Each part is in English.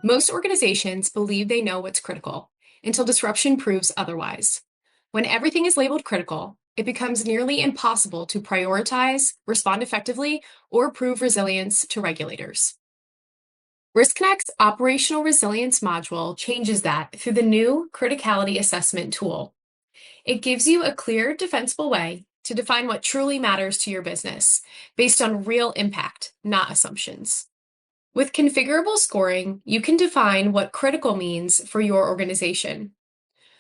Most organizations believe they know what's critical until disruption proves otherwise. When everything is labeled critical, it becomes nearly impossible to prioritize, respond effectively, or prove resilience to regulators. Riskonnect's operational resilience module changes that through the new Criticality assessment tool. It gives you a clear, defensible way to define what truly matters to your business based on real impact, not assumptions. With configurable scoring, you can define what critical means for your organization.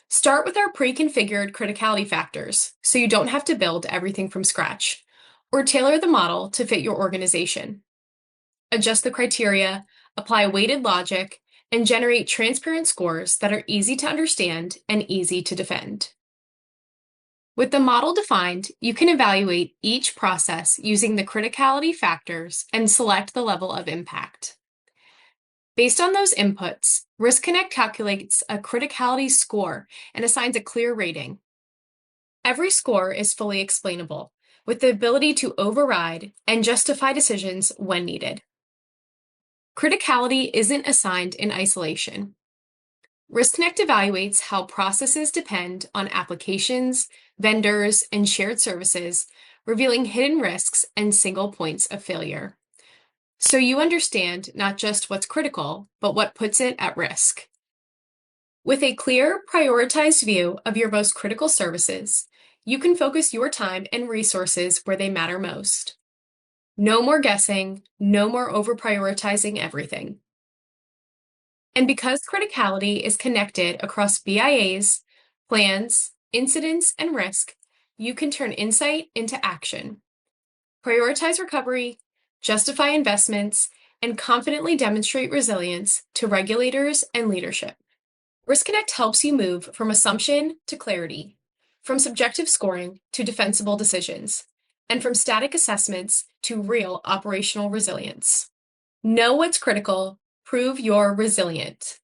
Start with our pre-configured criticality factors so you don't have to build everything from scratch, or tailor the model to fit your organization. Adjust the criteria, apply weighted logic, and generate transparent scores that are easy to understand and easy to defend. With the model defined, you can evaluate each process using the criticality factors and select the level of impact. Based on those inputs, Riskonnect calculates a criticality score and assigns a clear rating. Every score is fully explainable, with the ability to override and justify decisions when needed. Criticality isn't assigned in isolation. Riskonnect evaluates how processes depend on applications, vendors, and shared services, revealing hidden risks and single points of failure. So you understand not just what's critical, but what puts it at risk. With a clear, prioritized view of your most critical services, you can focus your time and resources where they matter most. No more guessing, no more over-prioritizing everything. And because criticality is connected across BIAs, plans, incidents, and risk, you can turn insight into action. Prioritize recovery, justify investments, and confidently demonstrate resilience to regulators and leadership. Riskonnect helps you move from assumption to clarity, from subjective scoring to defensible decisions, and from static assessments to real operational resilience. Know what's critical, prove you're resilient.